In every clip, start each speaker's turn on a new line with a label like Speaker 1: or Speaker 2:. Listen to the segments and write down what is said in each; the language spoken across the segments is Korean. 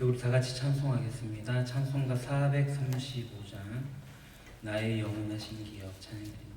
Speaker 1: 우리 다 같이 찬송하겠습니다. 찬송가 435장 나의 영원하신 기억 찬양드립니다.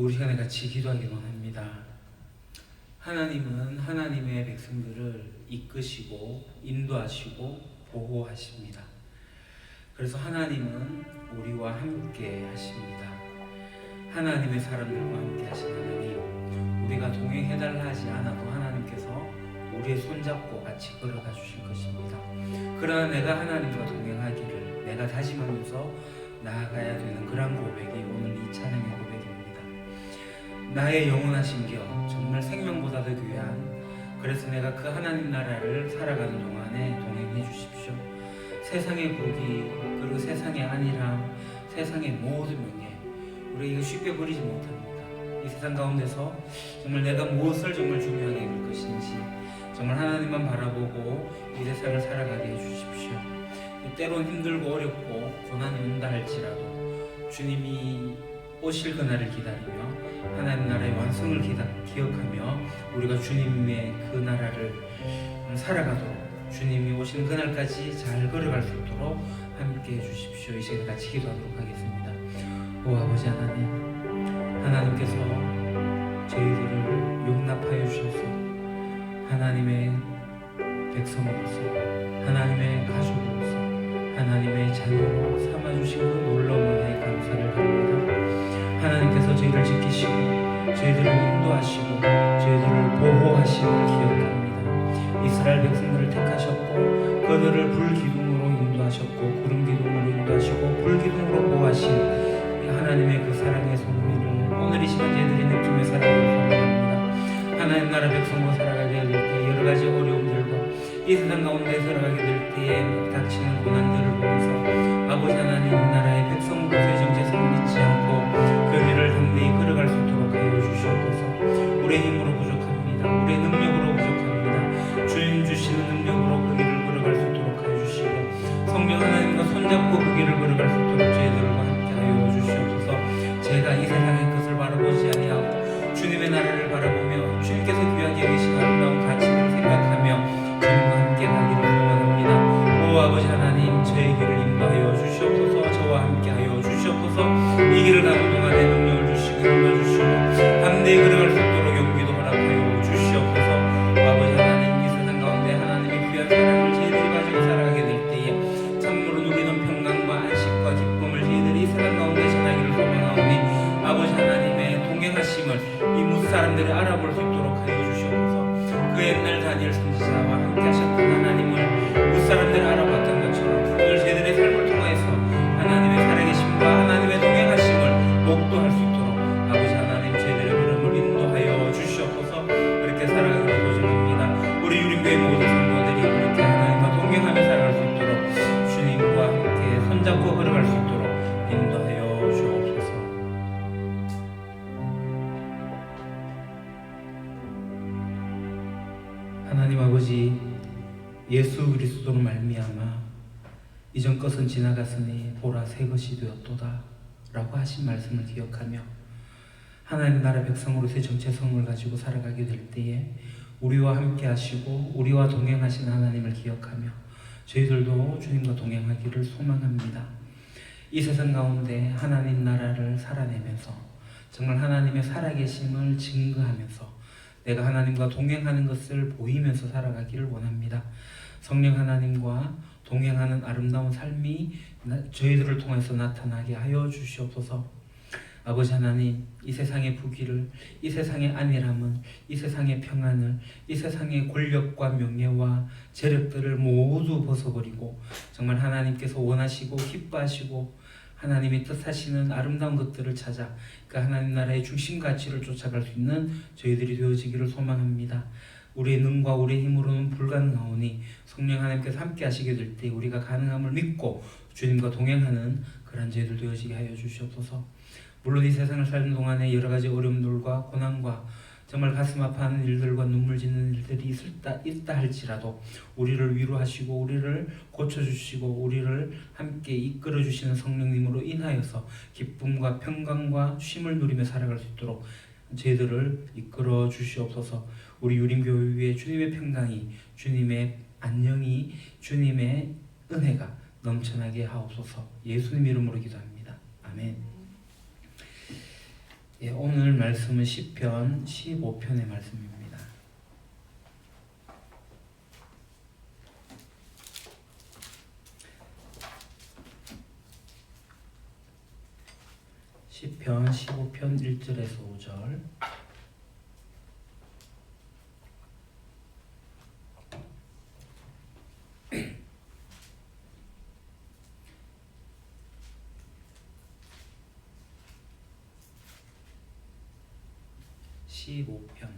Speaker 1: 우리 시간에 같이 기도하기로 합니다. 하나님은 하나님의 백성들을 이끄시고 인도하시고 보호하십니다. 그래서 하나님은 우리와 함께 하십니다. 하나님의 사람들과 함께 하신 하나님, 우리가 동행해달라 하지 않아도 하나님께서 우리의 손잡고 같이 걸어가 주실 것입니다. 그러나 내가 하나님과 동행하기를 내가 다짐하면서 나아가야 되는 그런 고백이 오늘 이 찬양의 고백입니다. 나의 영원하신 기업, 정말 생명보다 더 귀한, 그래서 내가 그 하나님 나라를 살아가는 동안에 동행해 주십시오. 세상의 부귀, 그리고 세상의 안일함, 세상의 모든 명예, 우리가 이거 쉽게 버리지 못합니다. 이 세상 가운데서 정말 내가 무엇을 정말 중요하게 여길 것인지 정말 하나님만 바라보고 이 세상을 살아가게 해주십시오. 때론 힘들고 어렵고 고난이 온다 할지라도 주님이 오실 그날을 기다리며 하나님 나라의 완성을 기억하며 우리가 주님의 그 나라를 살아가도록, 주님이 오시는 그날까지 잘 걸어갈 수 있도록 함께 해주십시오. 이 시간 같이 기도하도록 하겠습니다. 오 아버지 하나님, 하나님께서 저희들을 용납하여 주셔서 하나님의 백성으로서, 하나님의 가족으로서, 하나님의 자녀로 삼아주신 그 놀라운 은혜에 감사를 드립니다. 하나님께서 저희를 지키시고 저희들을 인도하시고 저희들을 보호하심을 기억합니다. 이스라엘 백성들을 택하셨고 그들을 불기둥으로 인도하셨고 구름기둥으로 인도하시고 불기둥으로 보호하신 하나님의 그 사랑의 손길을 오늘 이 시간 저희들이 느끼며 살아가길 소망합니다. 하나님 나라 백성으로 살아가게 될 때 여러 가지 어려움들과 이 세상 가운데 살아가게 될 때에 닥치는 고난들을 보면서 아버지 하나님 나라의 백성으로서의 정체성을 잊지 않고 그 길을 담대히 걸어갈 수 있도록 하여 주시옵소서. 우리의 힘으로 부족합니다. 우리의 능력으로 부족합니다. 주님 주시는 능력으로 그 길을 걸어갈 수 있도록 하여 주시고 성령 하나님과 손잡고 그 길을 걸어갈 수 있도록 저희들과 함께 하여 주시옵소서. 제가 이 세상의 것을 바라보지 아니하고 주님의 나라를 바라보며 주님께서 귀하게 여기신 아름다운 가치를 생각하며 주님과 함께 가기를 소망합니다. 오 아버지 하나님, 저의 길을 인도하여 주시옵소서. 저와 함께 하여 주시옵소서. 이 길을 가는 동안에 능력을 주시고 힘을 주시고 담대히 걸어갈 수 있도록 용기도 허락하여 주시옵소서. 오 아버지 하나님, 이 세상 가운데 하나님의 귀한 사랑을 저희들이 가지고 살아가게 될 때에 참으로 누리는 평강과 안식과 기쁨을 저희들이 이 세상 가운데 전하기를 소망하오니 아버지 하나님의 동행하심을 이 무사람들이 알아볼 수 있도록 하여 주시옵소서. 그 옛날 다니엘 선지자와 함께 하셨던 하나님을 무사람들이 알아봤던 것처럼 오늘 저희들의 삶을 통해서 하나님의 살아계심과 하나님의 동행하심을 목도할 수 있도록 아버지 하나님 저희들의 걸음을 인도하여 주시옵소서. 그렇게 살아가기를 소중합니다. 우리 유림교회 모든 성도들이 그렇게 하나님과 동행하며 살아갈 수 있도록 주님과 함께 손잡고 걸어갈 수 있도록 인도하여 주옵소서. 하나님 아버지, 예수 그리스도로 말미암아 이전 것은 지나갔으니 보라 새 것이 되었도다 라고 하신 말씀을 기억하며 하나님 나라 백성으로서의 정체성을 가지고 살아가게 될 때에 우리와 함께 하시고 우리와 동행하신 하나님을 기억하며 저희들도 주님과 동행하기를 소망합니다. 이 세상 가운데 하나님 나라를 살아내면서 정말 하나님의 살아계심을 증거하면서 내가 하나님과 동행하는 것을 보이면서 살아가기를 원합니다. 성령 하나님과 동행하는 아름다운 삶이 저희들을 통해서 나타나게 하여 주시옵소서. 아버지 하나님, 이 세상의 부귀를, 이 세상의 안일함을, 이 세상의 평안을, 이 세상의 권력과 명예와 재력들을 모두 벗어버리고 정말 하나님께서 원하시고 기뻐하시고 하나님이 뜻하시는 아름다운 것들을 찾아 그 하나님 나라의 중심 가치를 쫓아갈 수 있는 저희들이 되어지기를 소망합니다. 우리의 능과 우리의 힘으로는 불가능하오니 성령 하나님께서 함께 하시게 될 때 우리가 가능함을 믿고 주님과 동행하는 그런 저희들 되어지게 하여 주시옵소서. 물론 이 세상을 사는 동안에 여러 가지 어려움들과 고난과 정말 가슴 아파하는 일들과 눈물 짓는 일들이 있다 할지라도 우리를 위로하시고 우리를 고쳐주시고 우리를 함께 이끌어주시는 성령님으로 인하여서 기쁨과 평강과 쉼을 누리며 살아갈 수 있도록 저희들을 이끌어 주시옵소서. 우리 유림교회 위에 주님의 평강이, 주님의 안녕이, 주님의 은혜가 넘쳐나게 하옵소서. 예수님 이름으로 기도합니다. 아멘. 예, 오늘 말씀은 시편 15편의 말씀입니다. 시편 15편 1절에서 5절. 15편.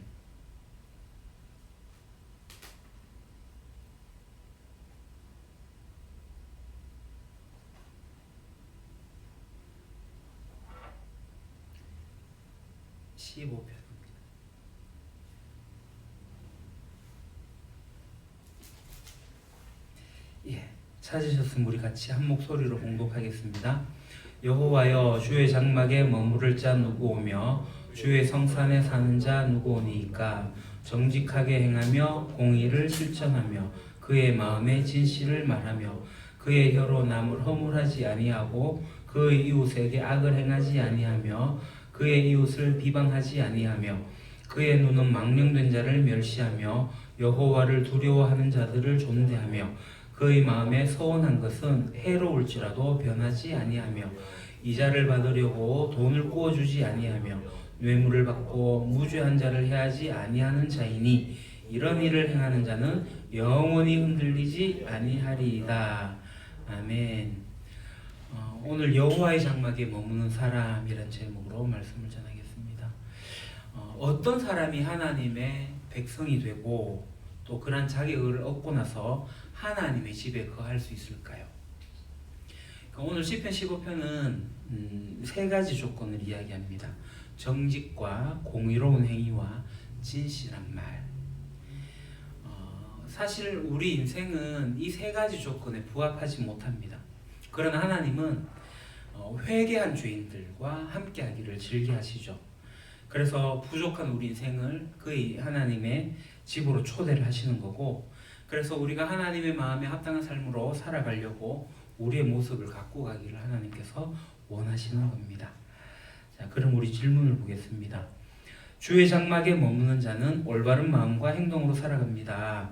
Speaker 1: 예, 찾으셨으면 우리 같이 한 목소리로 봉독하겠습니다. 여호와여, 주의 장막에 머무를 자 누구 오며 주의 성산에 사는 자 누구 오니이까. 정직하게 행하며 공의를 실천하며 그의 마음에 진실을 말하며 그의 혀로 남을 허물하지 아니하고 그의 이웃에게 악을 행하지 아니하며 그의 이웃을 비방하지 아니하며 그의 눈은 망령된 자를 멸시하며 여호와를 두려워하는 자들을 존대하며 그의 마음에 서운한 것은 해로울지라도 변하지 아니하며 이자를 받으려고 돈을 꾸어주지 아니하며 뇌물을 받고 무죄한 자를 해하지 아니하는 자이니 이런 일을 행하는 자는 영원히 흔들리지 아니하리이다. 아멘. 오늘 여호와의 장막에 머무는 사람이란 제목으로 말씀을 전하겠습니다. 어떤 사람이 하나님의 백성이 되고 또 그러한 자격을 얻고 나서 하나님의 집에 거할 수 있을까요? 오늘 시편 15편은 세 가지 조건을 이야기합니다. 정직과 공의로운 행위와 진실한 말. 사실 우리 인생은 이 세 가지 조건에 부합하지 못합니다. 그러나 하나님은 회개한 죄인들과 함께하기를 즐겨하시죠. 그래서 부족한 우리 인생을 그의 하나님의 집으로 초대를 하시는 거고, 그래서 우리가 하나님의 마음에 합당한 삶으로 살아가려고 우리의 모습을 갖고 가기를 하나님께서 원하시는 겁니다. 자, 그럼 우리 질문을 보겠습니다. 주의 장막에 머무는 자는 올바른 마음과 행동으로 살아갑니다.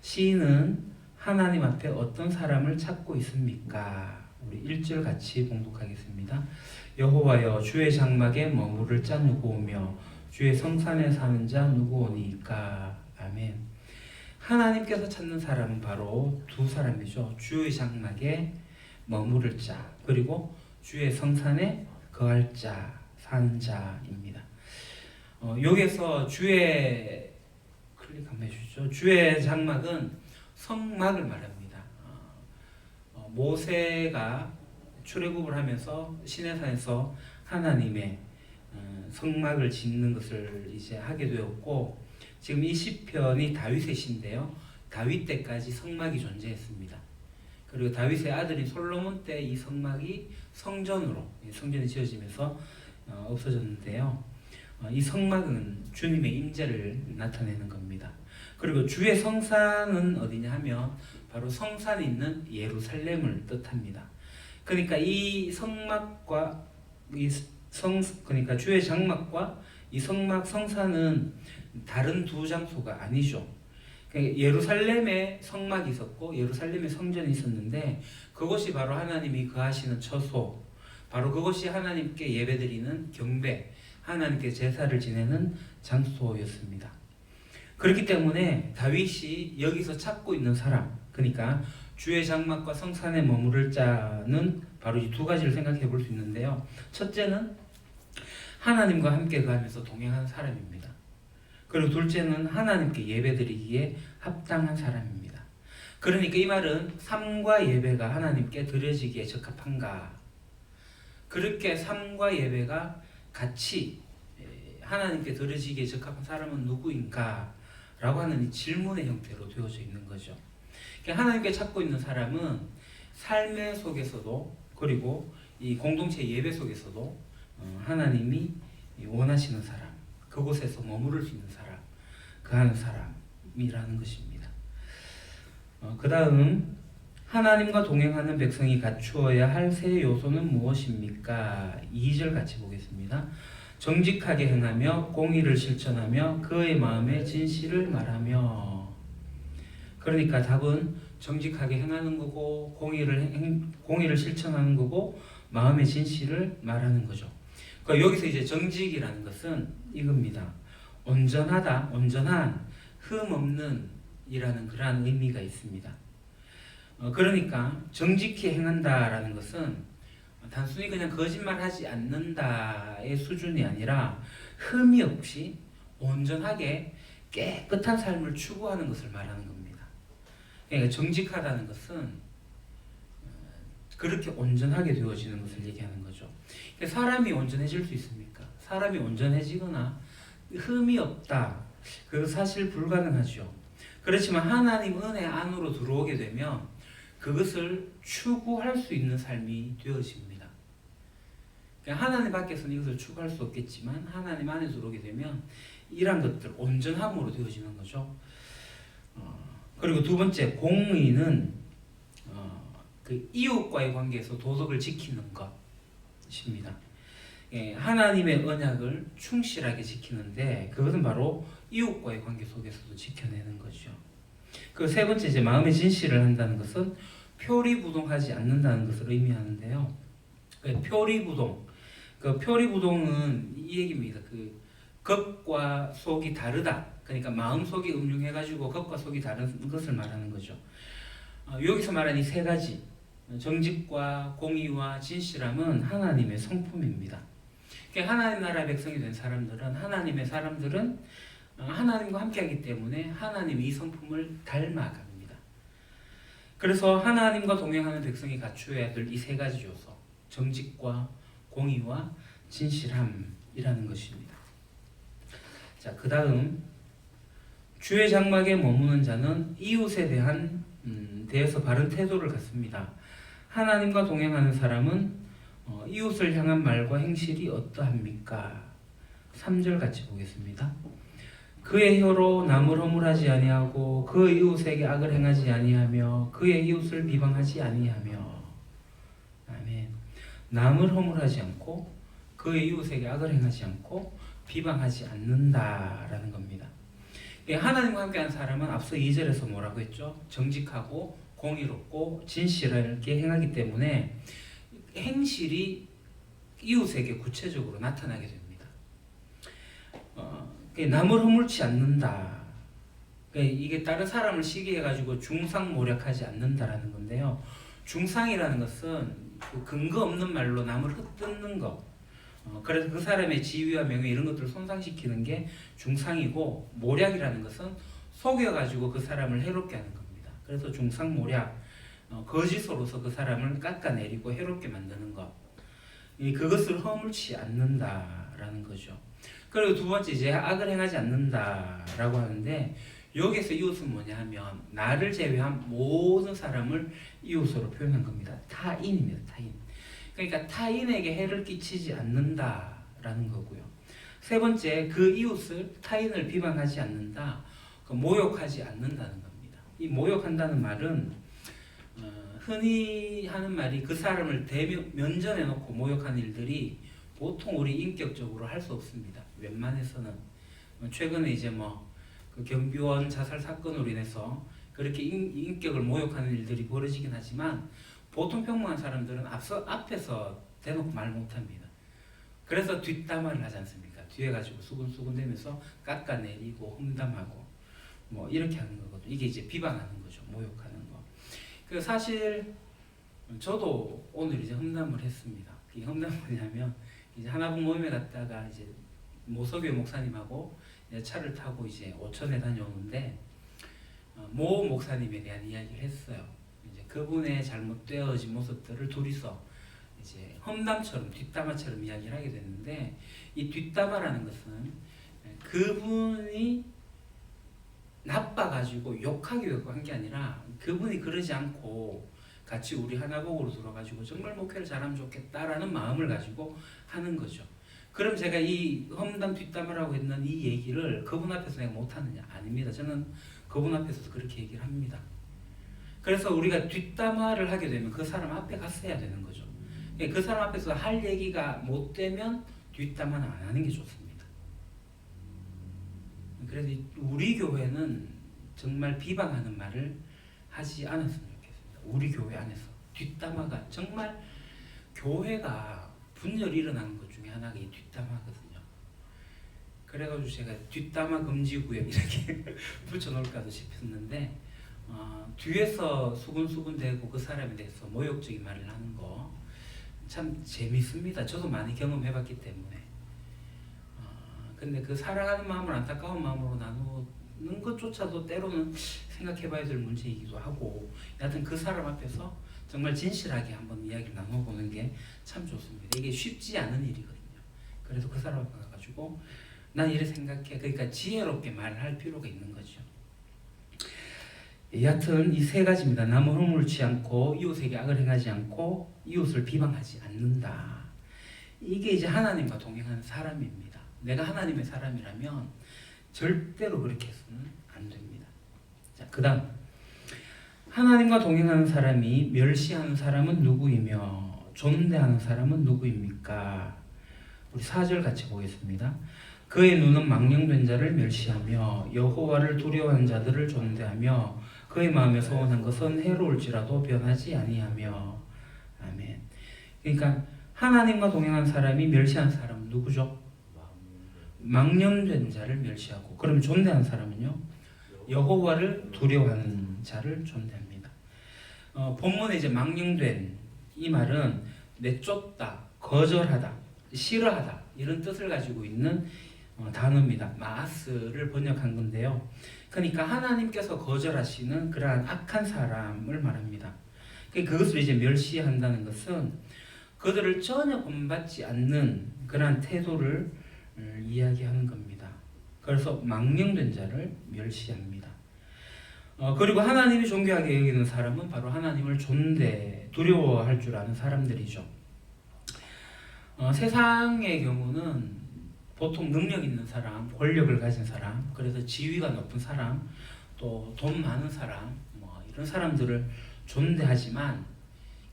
Speaker 1: 시인은 하나님 앞에 어떤 사람을 찾고 있습니까? 우리 1절 같이 봉독하겠습니다. 여호와여, 주의 장막에 머무를 자 누구 오며 주의 성산에 사는 자 누구 오니까. 아멘. 하나님께서 찾는 사람은 바로 두 사람이죠. 주의 장막에 머무를 자, 그리고 주의 성산에 거할 자, 사는 자입니다. 여기서 주의 클릭 한번 해주시죠. 주의 장막은 성막을 말합니다. 모세가 출애굽을 하면서 시내산에서 하나님의 성막을 짓는 것을 이제 하게 되었고, 지금 이 시편이 다윗의 시인데요. 다윗 때까지 성막이 존재했습니다. 그리고 다윗의 아들인 솔로몬 때 이 성막이 성전이 지어지면서 없어졌는데요. 이 성막은 주님의 임재를 나타내는 겁니다. 그리고 주의 성산은 어디냐 하면 바로 성산에 있는 예루살렘을 뜻합니다. 그러니까 이 성막과 그러니까 주의 장막과 이 성산은 다른 두 장소가 아니죠. 그러니까 예루살렘에 성막이 있었고 예루살렘에 성전이 있었는데 그것이 바로 하나님이 거하시는 처소, 바로 그것이 하나님께 예배드리는 경배, 하나님께 제사를 지내는 장소였습니다. 그렇기 때문에 다윗이 여기서 찾고 있는 사람, 그러니까 주의 장막과 성산에 머무를 자는 바로 이 두 가지를 생각해 볼 수 있는데요. 첫째는 하나님과 함께 가면서 동행하는 사람입니다. 그리고 둘째는 하나님께 예배드리기에 합당한 사람입니다. 그러니까 이 말은 삶과 예배가 하나님께 드려지기에 적합한가? 그렇게 삶과 예배가 같이 하나님께 드려지기에 적합한 사람은 누구인가? 라고 하는 이 질문의 형태로 되어져 있는 거죠. 하나님께 찾고 있는 사람은 삶의 속에서도 그리고 이 공동체 예배 속에서도 하나님이 원하시는 사람, 그곳에서 머무를 수 있는 사람, 거하는 사람이라는 것입니다. 그 다음 하나님과 동행하는 백성이 갖추어야 할 세 요소는 무엇입니까? 2절 같이 보겠습니다. 정직하게 행하며 공의를 실천하며 그의 마음에 진실을 말하며. 그러니까 답은 정직하게 행하는 거고 공의를 실천하는 거고 마음의 진실을 말하는 거죠. 그러니까 여기서 이제 정직이라는 것은 이겁니다. 온전하다, 온전한, 흠 없는 이라는 그러한 의미가 있습니다. 그러니까 정직히 행한다라는 것은 단순히 그냥 거짓말하지 않는다의 수준이 아니라 흠이 없이 온전하게 깨끗한 삶을 추구하는 것을 말하는 겁니다. 그러니까 정직하다는 것은 그렇게 온전하게 되어지는 것을 얘기하는 거죠. 그러니까 사람이 온전해질 수 있습니까? 사람이 온전해지거나 흠이 없다. 그 사실 불가능하죠. 그렇지만 하나님 은혜 안으로 들어오게 되면 그것을 추구할 수 있는 삶이 되어집니다. 그러니까 하나님 밖에서는 이것을 추구할 수 없겠지만 하나님 안에 들어오게 되면 이런 것들 온전함으로 되어지는 거죠. 그리고 두 번째, 공의는 그 이웃과의 관계에서 도덕을 지키는 것입니다. 하나님의 언약을 충실하게 지키는데 그것은 바로 이웃과의 관계 속에서도 지켜내는 거죠. 그 세 번째, 이제 마음의 진실을 한다는 것은 표리부동하지 않는다는 것을 의미하는데요. 표리부동, 그 표리부동은 이 얘기입니다. 그 겉과 속이 다르다. 그러니까 마음 속이 음흉해가지고 겉과 속이 다른 것을 말하는 거죠. 여기서 말하는 이 세 가지, 정직과 공의와 진실함은 하나님의 성품입니다. 그러니까 하나님 나라의 백성이 된 사람들은, 하나님의 사람들은 하나님과 함께하기 때문에 하나님의 이 성품을 닮아갑니다. 그래서 하나님과 동행하는 백성이 갖추어야 될 이 세 가지 요소, 정직과 공의와 진실함이라는 것입니다. 자, 그 다음, 주의 장막에 머무는 자는 이웃에 대해서 바른 태도를 갖습니다. 하나님과 동행하는 사람은 이웃을 향한 말과 행실이 어떠합니까? 3절 같이 보겠습니다. 그의 혀로 남을 허물하지 아니하고 그 이웃에게 악을 행하지 아니하며 그의 이웃을 비방하지 아니하며. 아멘. 남을 허물하지 않고 그의 이웃에게 악을 행하지 않고 비방하지 않는다라는 겁니다. 하나님과 함께하는 사람은 앞서 2절에서 뭐라고 했죠? 정직하고 공의롭고 진실하게 행하기 때문에 행실이 이웃에게 구체적으로 나타나게 됩니다. 남을 허물지 않는다. 이게 다른 사람을 시기해가지고 중상모략하지 않는다라는 건데요. 중상이라는 것은 그 근거 없는 말로 남을 헛뜯는 것. 그래서 그 사람의 지위와 명예 이런 것들을 손상시키는 게 중상이고, 모략이라는 것은 속여가지고 그 사람을 해롭게 하는 겁니다. 그래서 중상모략, 거짓으로서 그 사람을 깎아내리고 해롭게 만드는 것. 그것을 허물지 않는다라는 거죠. 그리고 두 번째, 이제 악을 행하지 않는다라고 하는데, 여기서 이웃은 뭐냐 하면 나를 제외한 모든 사람을 이웃으로 표현한 겁니다. 타인입니다. 타인. 그러니까 타인에게 해를 끼치지 않는다라는 거고요. 세 번째, 그 이웃을, 타인을 비방하지 않는다, 모욕하지 않는다는 겁니다. 이 모욕한다는 말은 흔히 하는 말이 그 사람을 면전에 놓고 모욕하는 일들이 보통 우리 인격적으로 할 수 없습니다. 웬만해서는. 최근에 이제 그 경비원 자살 사건으로 인해서 그렇게 인격을 모욕하는 일들이 벌어지긴 하지만 보통 평범한 사람들은 앞에서 대놓고 말 못합니다. 그래서 뒷담화를 하지 않습니까? 뒤에 가지고 수근수근 대면서 깎아내리고 험담하고 이렇게 하는 거거든요. 이게 이제 비방하는 거죠. 모욕하는 거. 그 사실 저도 오늘 이제 험담을 했습니다. 이 험담은 뭐냐면 이제 하나봉 모임에 갔다가 이제 모석유 목사님하고 이제 차를 타고 이제 오천에 다녀오는데 모 목사님에 대한 이야기를 했어요. 이제 그분의 잘못되어진 모습들을 둘이서 이제 험담처럼 뒷담화처럼 이야기를 하게 됐는데, 이 뒷담화라는 것은 그분이 나빠가지고 욕하기 위해서 한 게 아니라 그분이 그러지 않고 같이 우리 하나복으로 들어가지고 정말 목회를 잘하면 좋겠다라는 마음을 가지고 하는 거죠. 그럼 제가 이 험담 뒷담화라고 했는 이 얘기를 그분 앞에서 내가 못하느냐? 아닙니다. 저는 그분 앞에서도 그렇게 얘기를 합니다. 그래서 우리가 뒷담화를 하게 되면 그 사람 앞에 가서 해야 되는 거죠. 그 사람 앞에서 할 얘기가 못 되면 뒷담화는 안 하는 게 좋습니다. 그래서 우리 교회는 정말 비방하는 말을 하지 않았으면 좋겠습니다. 우리 교회 안에서 뒷담화가 정말, 교회가 분열이 일어나는 것 중에 하나가 이 뒷담화거든요. 그래가지고 제가 뒷담화 금지구역 이렇게 붙여놓을까도 싶었는데, 뒤에서 수근수근 대고 그 사람에 대해서 모욕적인 말을 하는 거 참 재밌습니다. 저도 많이 경험해봤기 때문에. 근데 그 사랑하는 마음을 안타까운 마음으로 나누는 것조차도 때로는 생각해봐야 될 문제이기도 하고, 여하튼 그 사람 앞에서 정말 진실하게 한번 이야기를 나눠보는 게 참 좋습니다. 이게 쉽지 않은 일이거든요. 그래도 그 사람 앞에 가가지고 난 이래 생각해. 그러니까 지혜롭게 말할 필요가 있는 거죠. 여하튼 이 세 가지입니다. 남을 허물지 않고 이웃에게 악을 행하지 않고 이웃을 비방하지 않는다. 이게 이제 하나님과 동행하는 사람입니다. 내가 하나님의 사람이라면 절대로 그렇게 해서는 안 됩니다. 자, 그 다음 하나님과 동행하는 사람이 멸시하는 사람은 누구이며 존대하는 사람은 누구입니까? 우리 4절 같이 보겠습니다. 그의 눈은 망령된 자를 멸시하며 여호와를 두려워하는 자들을 존대하며 그의 마음에 소원한 것은 해로울지라도 변하지 아니하며. 아멘. 그러니까 하나님과 동행한 사람이 멸시하는 사람은 누구죠? 망령된 자를 멸시하고, 그럼 존대하는 사람은요? 여호와를 두려워하는 자를 존대합니다. 본문에 이제 망령된 이 말은 내쫓다, 거절하다, 싫어하다 이런 뜻을 가지고 있는 단어입니다. 마스를 번역한 건데요. 그러니까 하나님께서 거절하시는 그러한 악한 사람을 말합니다. 그것을 이제 멸시한다는 것은 그들을 전혀 본받지 않는 그러한 태도를 이야기하는 겁니다. 그래서 망령된 자를 멸시합니다. 그리고 하나님이 존귀하게 여기는 사람은 바로 하나님을 두려워할 줄 아는 사람들이죠. 세상의 경우는 보통 능력 있는 사람, 권력을 가진 사람, 그래서 지위가 높은 사람, 또 돈 많은 사람, 이런 사람들을 존대하지만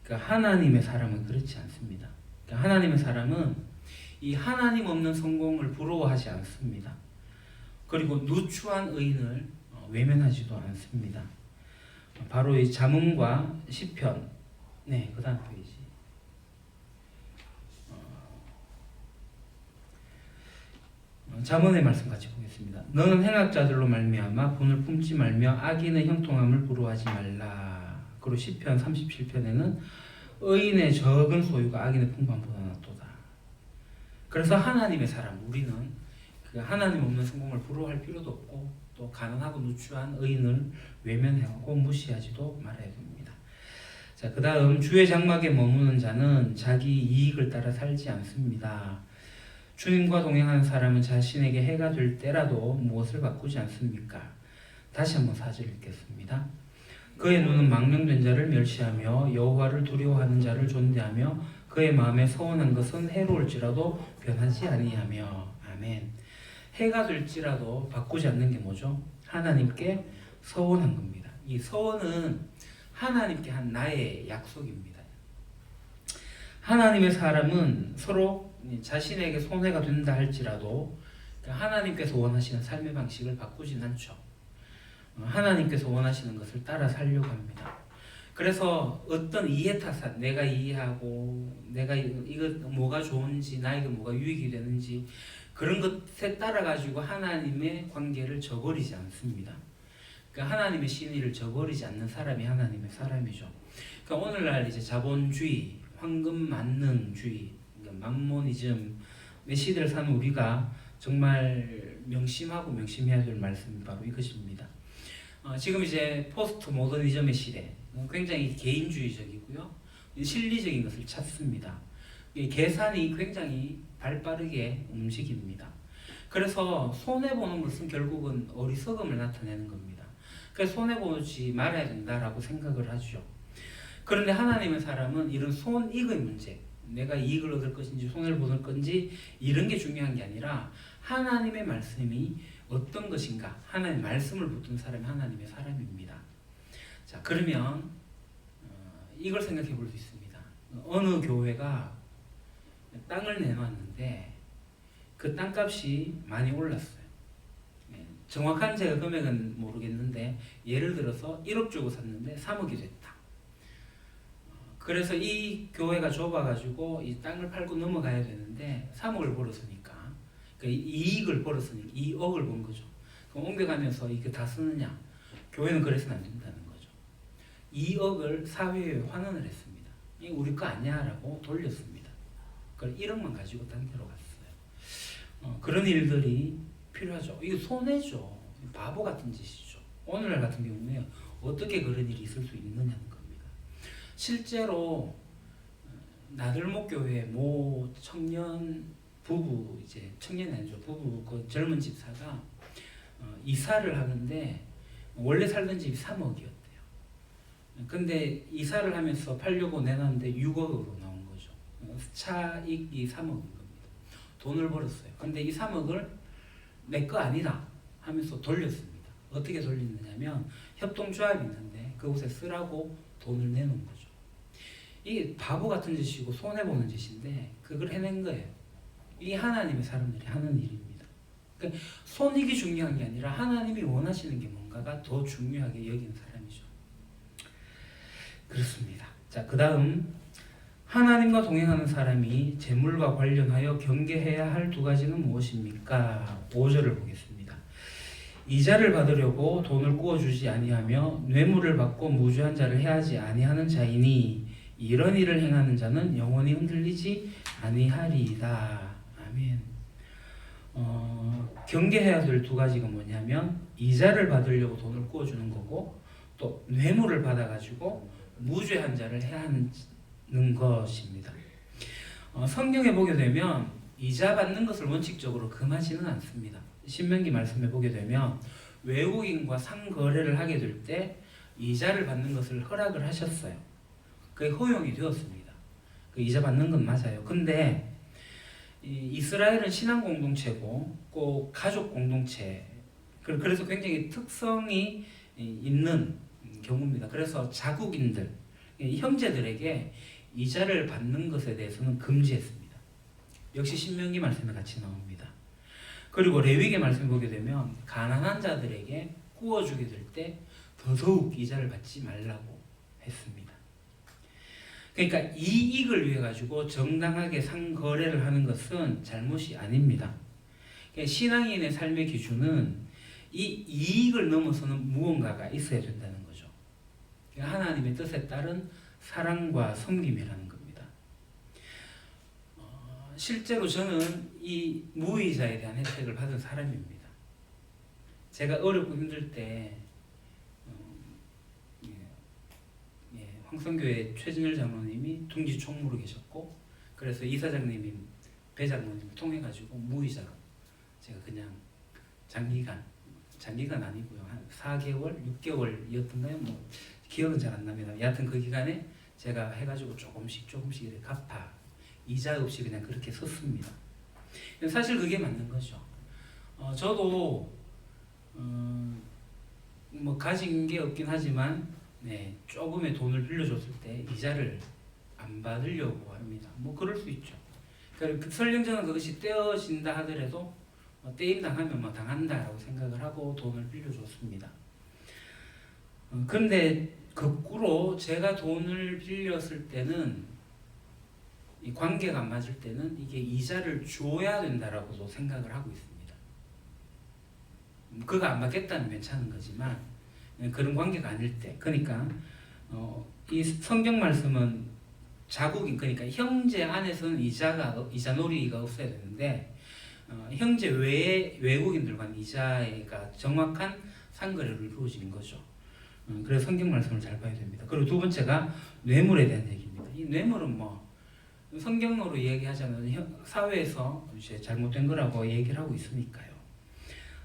Speaker 1: 하나님의 사람은 그렇지 않습니다. 하나님의 사람은 이 하나님 없는 성공을 부러워하지 않습니다. 그리고 누추한 의인을 외면하지도 않습니다. 바로 이 잠언과 시편, 그 다음 페이지. 잠언의 말씀 같이 보겠습니다. 너는 행악자들로 말미암아 분을 품지 말며 악인의 형통함을 부러워하지 말라. 그리고 시편 37편에는 의인의 적은 소유가 악인의 풍부함보다 낫도다. 그래서 하나님의 사람, 우리는 그 하나님 없는 성공을 부러워할 필요도 없고 또 가난하고 누추한 의인을 외면하고 무시하지도 말아야 됩니다. 자, 그 다음 주의 장막에 머무는 자는 자기 이익을 따라 살지 않습니다. 주님과 동행하는 사람은 자신에게 해가 될 때라도 무엇을 바꾸지 않습니까? 다시 한번 4절 읽겠습니다. 그의 눈은 망령된 자를 멸시하며 여호와를 두려워하는 자를 존대하며 그의 마음에 서원한 것은 해로울지라도 변하지 아니하며. 아멘. 해가 될지라도 바꾸지 않는 게 뭐죠? 하나님께 서원한 겁니다. 이 서원은 하나님께 한 나의 약속입니다. 하나님의 사람은 서로 자신에게 손해가 된다 할지라도 하나님께서 원하시는 삶의 방식을 바꾸진 않죠. 하나님께서 원하시는 것을 따라 살려고 합니다. 그래서 어떤 이해타산, 내가 이해하고 내가 이거 뭐가 좋은지, 나에게 뭐가 유익이 되는지 그런 것에 따라 가지고 하나님의 관계를 저버리지 않습니다. 그러니까 하나님의 신의를 저버리지 않는 사람이 하나님의 사람이죠. 그러니까 오늘날 이제 자본주의, 황금 만능주의, 그러니까 맘모니즘의 시대를 사는 우리가 정말 명심하고 명심해야 될 말씀이 바로 이것입니다. 지금 이제 포스트 모더니즘의 시대, 굉장히 개인주의적이고요, 실리적인 것을 찾습니다. 계산이 굉장히 발빠르게 움직입니다. 그래서 손해보는 것은 결국은 어리석음을 나타내는 겁니다. 그래서 손해보지 말아야 된다라고 생각을 하죠. 그런데 하나님의 사람은 이런 손익의 문제, 내가 이익을 얻을 것인지 손해를 보는 건지 이런 게 중요한 게 아니라 하나님의 말씀이 어떤 것인가, 하나님의 말씀을 붙든 사람이 하나님의 사람입니다. 자, 그러면 이걸 생각해 볼 수 있습니다. 어느 교회가 땅을 내놨는데 그 땅값이 많이 올랐어요. 정확한 제가 금액은 모르겠는데 예를 들어서 1억 주고 샀는데 3억이 됐다. 그래서 이 교회가 좁아가지고 이 땅을 팔고 넘어가야 되는데 3억을 벌었으니까, 이익을 벌었으니까 2억을 번 거죠. 그럼 옮겨가면서 이게 다 쓰느냐? 교회는 그래서는 안 된다는 거죠. 2억을 사회에 환원을 했습니다. 이게 우리 거 아니야? 라고 돌렸습니다. 그걸 1억만 가지고 딴 데로 갔어요. 그런 일들이 필요하죠. 이거 손해죠. 바보 같은 짓이죠. 오늘날 같은 경우에 어떻게 그런 일이 있을 수 있느냐는 겁니다. 실제로 나들목교회 모 청년 부부, 이제 청년이 아니죠, 부부, 그 젊은 집사가 이사를 하는데 원래 살던 집이 3억이었대요. 근데 이사를 하면서 팔려고 내놨는데 6억으로 나온 거죠. 차익이 3억인 겁니다. 돈을 벌었어요. 근데 이 3억을 내 거 아니다 하면서 돌렸습니다. 어떻게 돌리느냐면 협동조합이 있는데 그곳에 쓰라고 돈을 내놓은 거죠. 이게 바보 같은 짓이고 손해보는 짓인데 그걸 해낸 거예요. 이게 하나님의 사람들이 하는 일입니다. 그러니까 손익이 중요한 게 아니라 하나님이 원하시는 게 뭔가가 더 중요하게 여기는 사람이죠. 그렇습니다. 자, 그 다음 하나님과 동행하는 사람이 재물과 관련하여 경계해야 할 두 가지는 무엇입니까? 5절을 보겠습니다. 이자를 받으려고 돈을 꾸어주지 아니하며 뇌물을 받고 무주한 자를 해하지 아니하는 자이니 이런 일을 행하는 자는 영원히 흔들리지 아니하리이다. 아멘. 경계해야 될 두 가지가 뭐냐면 이자를 받으려고 돈을 꾸어주는 거고 또 뇌물을 받아가지고 무죄한 자를 해하는 것입니다. 성경에 보게 되면 이자 받는 것을 원칙적으로 금하지는 않습니다. 신명기 말씀에 보게 되면 외국인과 상거래를 하게 될 때 이자를 받는 것을 허락을 하셨어요. 그게 허용이 되었습니다. 그 이자 받는 건 맞아요. 근데 이스라엘은 신앙 공동체고 꼭 가족 공동체, 그래서 굉장히 특성이 있는 경우입니다. 그래서 자국인들, 형제들에게 이자를 받는 것에 대해서는 금지했습니다. 역시 신명기 말씀에 같이 나옵니다. 그리고 레위기 말씀 보게 되면 가난한 자들에게 구워주게 될 때 더더욱 이자를 받지 말라고 했습니다. 그러니까 이익을 위해 가지고 정당하게 상거래를 하는 것은 잘못이 아닙니다. 그러니까 신앙인의 삶의 기준은 이 이익을 넘어서는 무언가가 있어야 된다는 거죠. 그러니까 하나님의 뜻에 따른 사랑과 섬김이라는 겁니다. 실제로 저는 이 무이자에 대한 혜택을 받은 사람입니다. 제가 어렵고 힘들 때 황성교회 최진열 장로님이 둥지 총무로 계셨고, 그래서 이사장님인 배 장로님을 통해 가지고 무이자로 제가 그냥 장기간 아니고요, 한 4개월, 6개월이었던가요? 뭐 기억은 잘 안 납니다. 여하튼 그 기간에 제가 해가지고 조금씩 이렇게 갚아 이자 없이 그냥 그렇게 썼습니다. 사실 그게 맞는 거죠. 저도 뭐 가진 게 없긴 하지만 조금의 돈을 빌려줬을 때 이자를 안 받으려고 합니다. 뭐 그럴 수 있죠. 그러니까 설령저는 그것이 떼어진다 하더라도 떼임 당하면 뭐 당한다라고 생각을 하고 돈을 빌려줬습니다. 그런데 거꾸로 제가 돈을 빌렸을 때는 이 관계가 안 맞을 때는 이게 이자를 줘야 된다라고도 생각을 하고 있습니다. 그거 안 받겠다면 괜찮은 거지만 그런 관계가 아닐 때, 그러니까 이 성경 말씀은 자국인, 그러니까 형제 안에서는 이자 놀이가 없어야 되는데 형제 외의 외국인들과는 이자가 정확한 상거래를 이루어지는 거죠. 그래서 성경 말씀을 잘 봐야 됩니다. 그리고 두 번째가 뇌물에 대한 얘기입니다. 이 뇌물은 뭐 성경으로 얘기하자면 사회에서 이제 잘못된 거라고 얘기를 하고 있으니까요.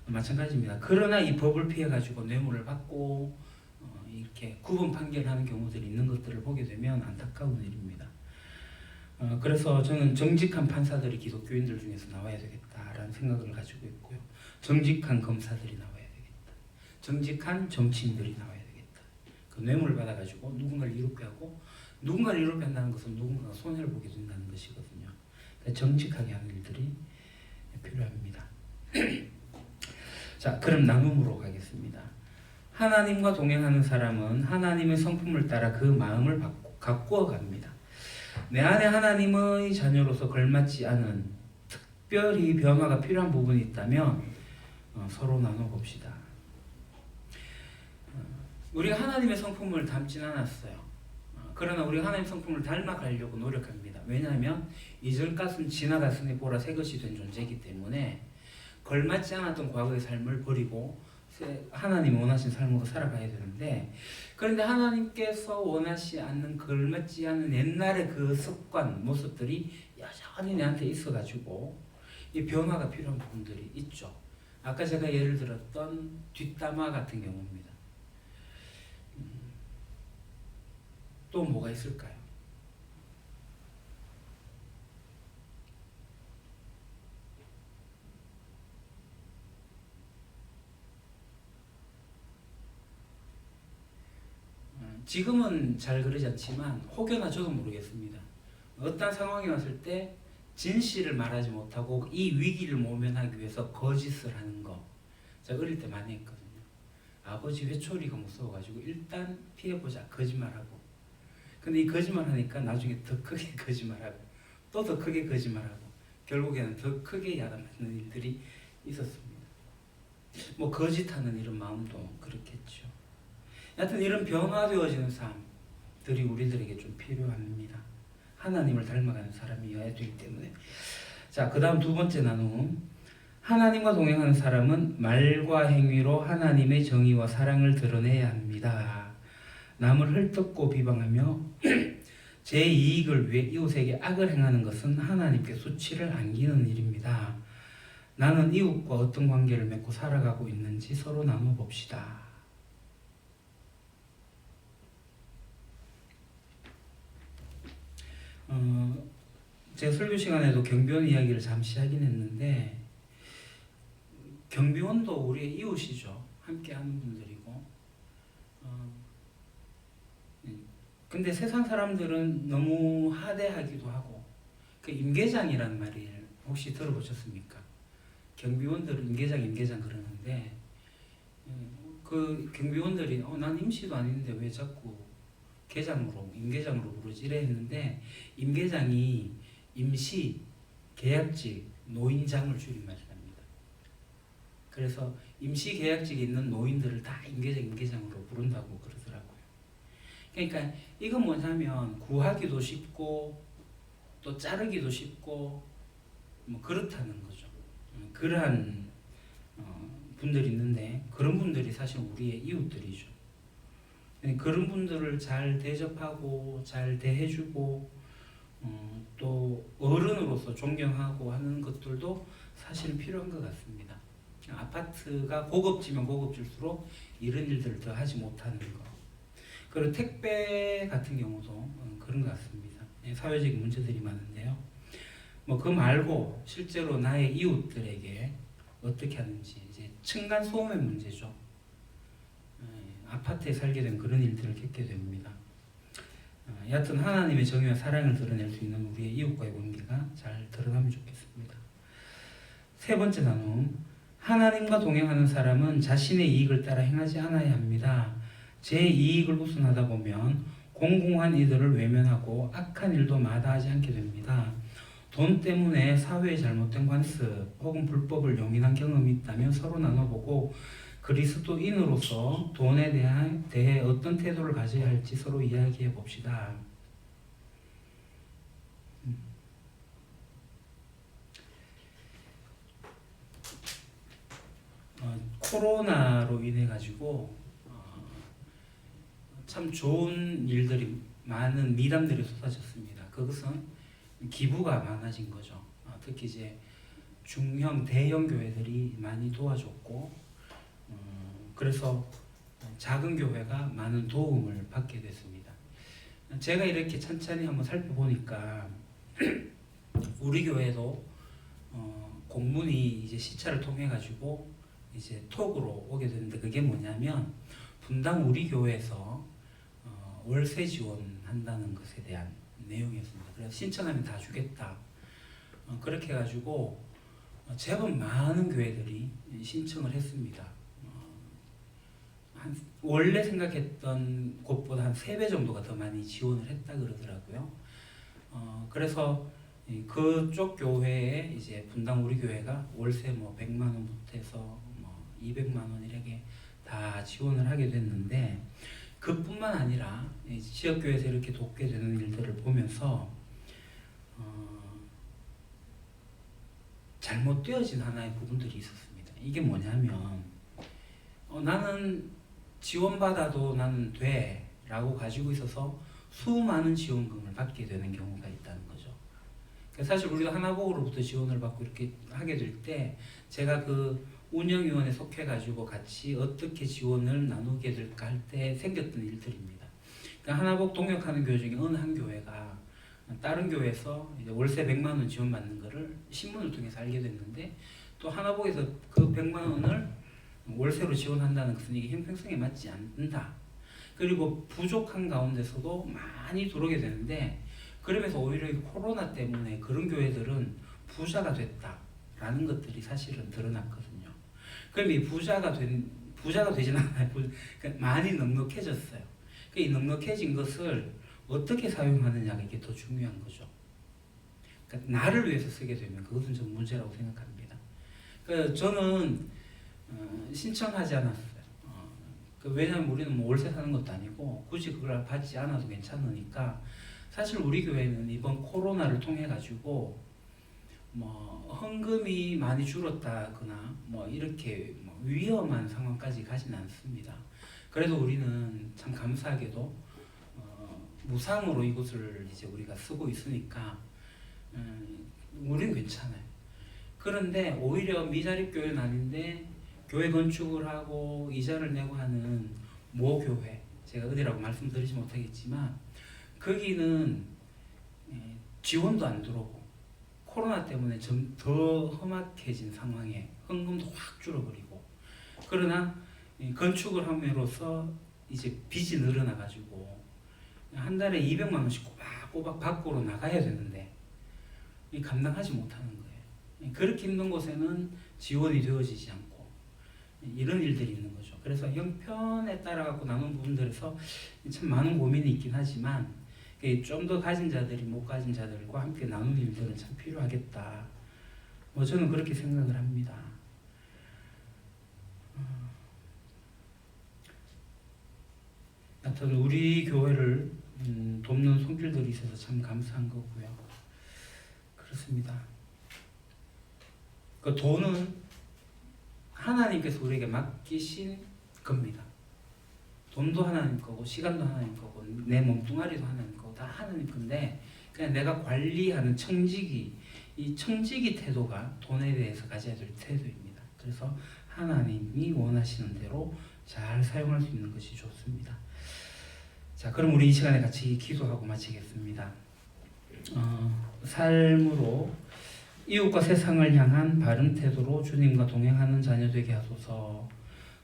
Speaker 1: 마찬가지입니다. 그러나 이 법을 피해 가지고 뇌물을 받고 이렇게 구분 판결하는 경우들이 있는 것들을 보게 되면 안타까운 일입니다. 그래서 저는 정직한 판사들이 기독교인들 중에서 나와야 되겠다라는 생각을 가지고 있고요. 정직한 검사들이 나와야 되겠다. 정직한 정치인들이 나와야 되겠다. 그 뇌물을 받아가지고 누군가를 이롭게 하고, 누군가를 이롭게 한다는 것은 누군가가 손해를 보게 된다는 것이거든요. 그러니까 정직하게 하는 일들이 필요합니다. 자, 그럼 나눔으로 가겠습니다. 하나님과 동행하는 사람은 하나님의 성품을 따라 그 마음을 가꾸어 갑니다. 내 안에 하나님의 자녀로서 걸맞지 않은 특별히 변화가 필요한 부분이 있다면 서로 나눠봅시다. 우리가 하나님의 성품을 담진 않았어요. 그러나 우리 하나님 성품을 닮아가려고 노력합니다. 왜냐하면 이전 것은 지나갔으니 보라 새 것이 된 존재이기 때문에 걸맞지 않았던 과거의 삶을 버리고 하나님 원하신 삶으로 살아가야 되는데, 그런데 하나님께서 원하시 않는 걸맞지 않은 옛날의 그 습관 모습들이 여전히 내한테 있어가지고 이 변화가 필요한 부분들이 있죠. 아까 제가 예를 들었던 뒷담화 같은 경우입니다. 또 뭐가 있을까요? 지금은 잘 그러지 않지만 혹여나 저도 모르겠습니다. 어떤 상황이 왔을 때 진실을 말하지 못하고 이 위기를 모면하기 위해서 거짓을 하는 거, 제가 어릴 때 많이 했거든요. 아버지 회초리가 무서워가지고 일단 피해보자, 거짓말하고. 근데 이 거짓말하니까 나중에 더 크게 거짓말하고 또 더 크게 거짓말하고 결국에는 더 크게 야단맞는 일들이 있었습니다. 뭐 거짓하는 이런 마음도 그렇겠죠. 여하튼 이런 변화되어지는 삶들이 우리들에게 좀 필요합니다. 하나님을 닮아가는 사람이어야 되기 때문에. 자, 그 다음 두 번째 나눔. 하나님과 동행하는 사람은 말과 행위로 하나님의 정의와 사랑을 드러내야 합니다. 남을 헐뜯고 비방하며 제 이익을 위해 이웃에게 악을 행하는 것은 하나님께 수치를 안기는 일입니다. 나는 이웃과 어떤 관계를 맺고 살아가고 있는지 서로 나눠봅시다. 제가 설교 시간에도 경비원 이야기를 잠시 하긴 했는데, 경비원도 우리의 이웃이죠. 함께 하는 분들이고. 근데 세상 사람들은 너무 하대하기도 하고, 그 임계장이라는 말을 혹시 들어보셨습니까? 경비원들은 임계장 그러는데, 그 경비원들이 난 임시도 아닌데 왜 자꾸 임계장으로 부르지 이래 했는데, 임계장이 임시, 계약직, 노인장을 줄임말입니다. 그래서 임시 계약직에 있는 노인들을 다 임계장으로 부른다고 그러더라고요. 그러니까 이건 뭐냐면 구하기도 쉽고 또 자르기도 쉽고 뭐 그렇다는 거죠. 그러한 분들이 있는데, 그런 분들이 사실 우리의 이웃들이죠. 그런 분들을 잘 대접하고 잘 대해주고 또 어른으로서 존경하고 하는 것들도 사실 필요한 것 같습니다. 아파트가 고급지면 고급질수록 이런 일들을 더 하지 못하는 거. 그리고 택배 같은 경우도 그런 것 같습니다. 사회적인 문제들이 많은데요. 뭐 그 말고 실제로 나의 이웃들에게 어떻게 하는지, 이제 층간 소음의 문제죠. 아파트에 살게 된 그런 일들을 겪게 됩니다. 여하튼 하나님의 정의와 사랑을 드러낼 수 있는 우리의 이웃과의 관계가 잘 드러나면 좋겠습니다. 세 번째 나눔. 하나님과 동행하는 사람은 자신의 이익을 따라 행하지 않아야 합니다. 제 이익을 우선하다 보면 공공한 이들을 외면하고 악한 일도 마다하지 않게 됩니다. 돈 때문에 사회에 잘못된 관습 혹은 불법을 용인한 경험이 있다면 서로 나눠보고 그리스도인으로서 돈에 대해 어떤 태도를 가져야 할지 서로 이야기해 봅시다. 코로나로 인해 가지고 참 좋은 일들이, 많은 미담들이 쏟아졌습니다. 그것은 기부가 많아진 거죠. 특히 이제 중형, 대형 교회들이 많이 도와줬고, 그래서 작은 교회가 많은 도움을 받게 됐습니다. 제가 이렇게 천천히 한번 살펴보니까 우리 교회도 공문이 이제 시차를 통해 가지고 이제 톡으로 오게 되는데, 그게 뭐냐면 분당 우리 교회에서 월세 지원한다는 것에 대한 내용이었습니다. 그래서 신청하면 다 주겠다. 그렇게 해가지고 제법 많은 교회들이 신청을 했습니다. 원래 생각했던 곳보다 한 3배 정도가 더 많이 지원을 했다 그러더라고요. 그래서 그쪽 교회에 이제 분당 우리 교회가 월세 뭐 100만 원부터 해서 뭐 200만 원 이렇게 다 지원을 하게 됐는데, 그뿐만 아니라 지역교회에서 이렇게 돕게 되는 일들을 보면서 잘못되어진 하나의 부분들이 있었습니다. 이게 뭐냐면 나는 지원받아도 나는 돼 라고 가지고 있어서 수많은 지원금을 받게 되는 경우가 있다는 거죠. 사실 우리가 하나복으로부터 지원을 받고 이렇게 하게 될 때 제가 그 운영위원회에 속해가지고 같이 어떻게 지원을 나누게 될까 할 때 생겼던 일들입니다. 그러니까 하나복 동역하는 교회 중에 어느 한 교회가 다른 교회에서 이제 월세 100만 원 지원받는 거를 신문을 통해서 알게 됐는데, 또 하나복에서 그 100만 원을 월세로 지원한다는 것은 이게 형평성에 맞지 않는다. 그리고 부족한 가운데서도 많이 들어오게 되는데, 그러면서 오히려 코로나 때문에 그런 교회들은 부자가 됐다라는 것들이 사실은 드러났거든요. 그럼 이 부자가 되진 않아요. 그러니까 많이 넉넉해졌어요. 이 넉넉해진 것을 어떻게 사용하느냐가 이게 더 중요한 거죠. 그러니까 나를 위해서 쓰게 되면 그것은 좀 문제라고 생각합니다. 그러니까 저는 신청하지 않았어요. 왜냐하면 우리는 뭐 월세 사는 것도 아니고 굳이 그걸 받지 않아도 괜찮으니까. 사실 우리 교회는 이번 코로나를 통해 가지고 뭐 헌금이 많이 줄었다거나 뭐 이렇게 뭐 위험한 상황까지 가진 않습니다. 그래도 우리는 참 감사하게도 무상으로 이곳을 이제 우리가 쓰고 있으니까 우리는 괜찮아요. 그런데 오히려 미자립 교회는 아닌데 교회 건축을 하고 이자를 내고 하는 모 교회, 제가 어디라고 말씀드리지 못하겠지만 거기는 지원도 안 들어오고 코로나 때문에 좀 더 험악해진 상황에 헌금도 확 줄어버리고, 그러나 건축을 함으로써 이제 빚이 늘어나 가지고 한 달에 200만 원씩 꼬박꼬박 밖으로 나가야 되는데 감당하지 못하는 거예요. 그렇게 힘든 곳에는 지원이 되어지지 않고 이런 일들이 있는 거죠. 그래서 형편에 따라 갖고 나눈 부분들에서 참 많은 고민이 있긴 하지만 좀 더 가진 자들이 못 가진 자들과 함께 나누는 일들은 참 필요하겠다. 뭐 저는 그렇게 생각을 합니다. 하여튼 우리 교회를 돕는 손길들이 있어서 참 감사한 거고요. 그렇습니다. 그 돈은 하나님께서 우리에게 맡기신 겁니다. 돈도 하나님 거고 시간도 하나님 거고 내 몸뚱아리도 하나님 거고 다 하나님 건데, 그냥 내가 관리하는 청지기, 이 청지기 태도가 돈에 대해서 가져야 될 태도입니다. 그래서 하나님이 원하시는 대로 잘 사용할 수 있는 것이 좋습니다. 자, 그럼 우리 이 시간에 같이 기도하고 마치겠습니다. 삶으로 이웃과 세상을 향한 바른 태도로 주님과 동행하는 자녀 되게 하소서.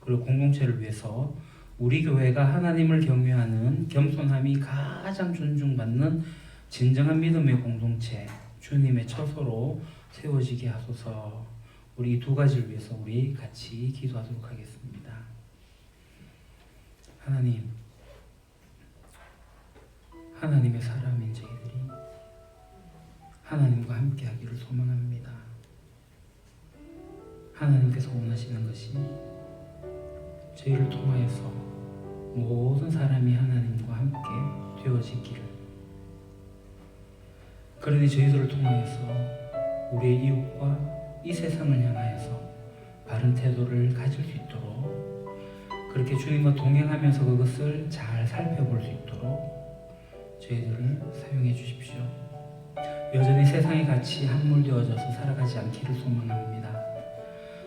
Speaker 1: 그리고 공동체를 위해서 우리 교회가 하나님을 경외하는 겸손함이 가장 존중받는 진정한 믿음의 공동체, 주님의 처소로 세워지게 하소서. 우리 이 두 가지를 위해서 우리 같이 기도하도록 하겠습니다. 하나님의 사람인 저희들이 하나님과 함께 하기를 소망합니다. 하나님께서 원하시는 것이 저희를 통하여서 모든 사람이 하나님과 함께 되어지기를, 그러니 저희들을 통하여서 우리의 이웃과 이 세상을 향하여서 바른 태도를 가질 수 있도록, 그렇게 주님과 동행하면서 그것을 잘 살펴볼 수 있도록 저희들을 사용해 주십시오. 여전히 세상의 가치 함몰되어져서 살아가지 않기를 소망합니다.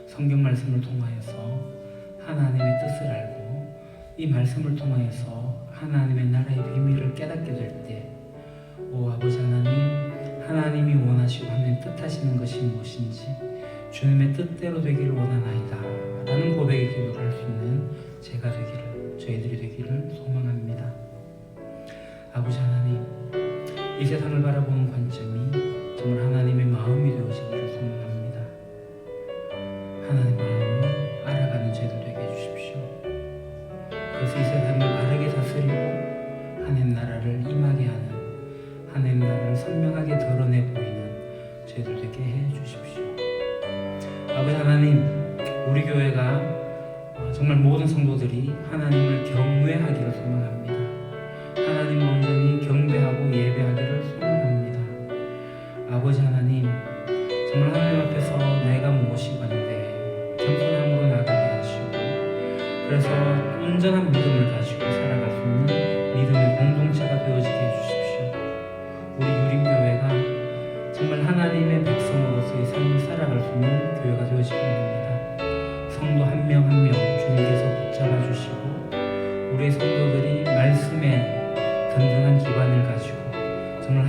Speaker 1: 성경 말씀을 통하여서 하나님의 뜻을 알고 이 말씀을 통하여서 하나님의 나라의 비밀을 깨닫게 될 때, 오 아버지 하나님, 하나님이 원하시고 하나님 뜻하시는 것이 무엇인지 주님의 뜻대로 되기를 원하나이다 라는 고백의 기도를 할 수 있는 제가 되기를, 저희들이 되기를 소망합니다. 아버지 하나님, 이 세상을 바라보는 관점이 정말 하나님의 마음이 되어지기를 소망합니다. 하나님 마음을 알아가는 저희들 되게 해주십시오. 그래서 이 세상을 바르게 다스리고 하나님 나라를 임하게 하는, 하나님 나라를 선명하게 드러내 보이는 저희들 되게 해주십시오. 아버지 하나님, 우리 교회가 정말 모든 성도들이 하나님을 경외하기를 소망합니다.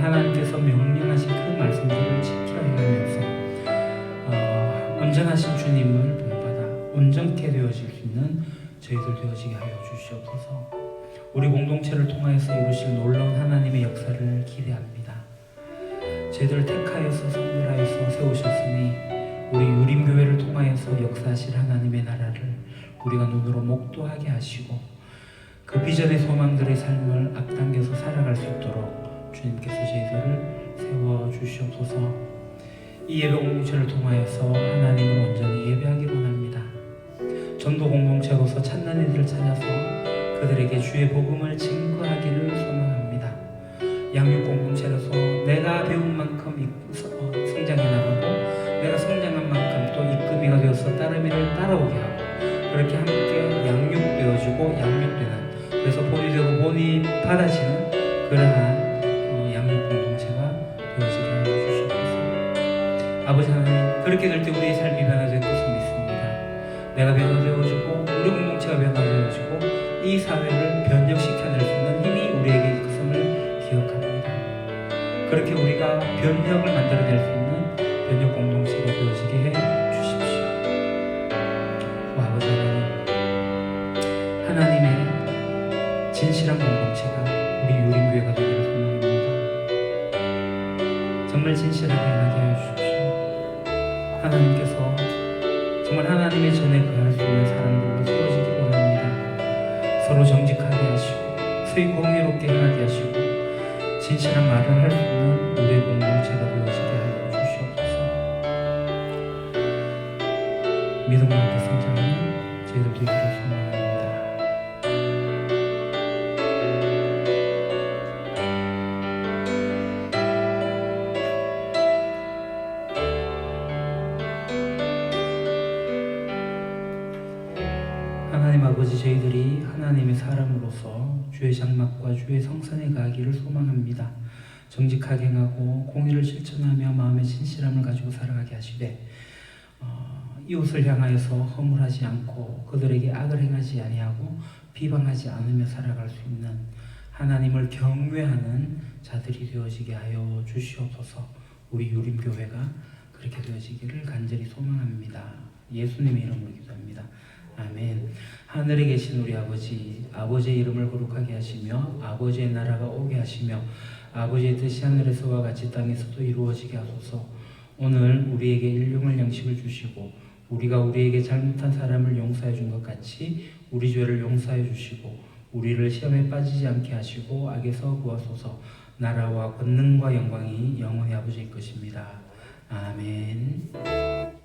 Speaker 1: 하나님께서 명령하신 그 말씀들을 지켜 행하면서 온전하신 주님을 본받아 온전케 되어질 수 있는 저희들 되어지게 하여 주시옵소서. 우리 공동체를 통하여서 이루실 놀라운 하나님의 역사를 기대합니다. 저희들을 택하여서 선별하여서 세우셨으니 우리 유림교회를 통하여서 역사하실 하나님의 나라를 우리가 눈으로 목도하게 하시고 그 비전의 소망들의 삶을 앞당겨서 살아갈 수 있도록 주님께서 저희들을 세워주시옵소서. 이 예배 공동체를 통하여서 하나님을 온전히 예배하기를 원합니다. 전도 공동체로서 찾는 이들을 찾아서 그들에게 주의 복음을 증거하기를 소망합니다. 양육 공동체로서 내가 배운 만큼 성장해 나가고 내가 성장한 만큼 또 이끌미가 되어서 따르미를 따라오게 하고 그렇게 함께 양육되어지고 양육되는, 그래서 본이 되고 본이 받아지는 그러한 양육 공동체가 되어지게 하여 주시옵소서. 아버지 하나님, 그렇게 될 때 우리의 삶이 변화될 것을 믿습니다. 내가 변화되어지고 우리 공동체가 변화되어지고 이 사회를 변혁시켜낼 수 있는 힘이 우리에게 있음을 기억합니다. 그렇게 우리가 변혁을 만들어낼 수 있는 변혁 공동체가 되어지게 해 주십시오. 아버지 하나님, 하나님의 진실한 공동체가 우리 유림교회가 되기를 소망합니다. 정말 진실하게 행하게 하여 주십시오. 하나님께서 정말 하나님의 전에 거할 수 있는 사람들로 세워지기 원합니다. 서로 정직하게 하시고 서로 공의롭게 행하게 하시고 진실한 말을 할 수 있는 우리의 공동체가 되어지게 하여 주시옵소서. 믿음과 함께 성장하는 저희들 되기를 소망합니다. 하나님 아버지, 저희들이 하나님의 사람으로서 주의 장막과 주의 성산에 가기를 소망합니다. 정직하게 행하고 공의를 실천하며 마음의 진실함을 가지고 살아가게 하시되 이웃을 향하여서 허물하지 않고 그들에게 악을 행하지 아니하고 비방하지 않으며 살아갈 수 있는 하나님을 경외하는 자들이 되어지게 하여 주시옵소서. 우리 유림교회가 그렇게 되어지기를 간절히 소망합니다. 예수님의 이름으로 기도합니다. 아멘. 하늘에 계신 우리 아버지, 아버지의 이름을 거룩하게 하시며 아버지의 나라가 오게 하시며 아버지의 뜻이 하늘에서와 같이 땅에서도 이루어지게 하소서. 오늘 우리에게 일용할 양식을 주시고 우리가 우리에게 잘못한 사람을 용서해 준 것 같이 우리 죄를 용서해 주시고 우리를 시험에 빠지지 않게 하시고 악에서 구하소서. 나라와 권능과 영광이 영원히 아버지의 것입니다. 아멘.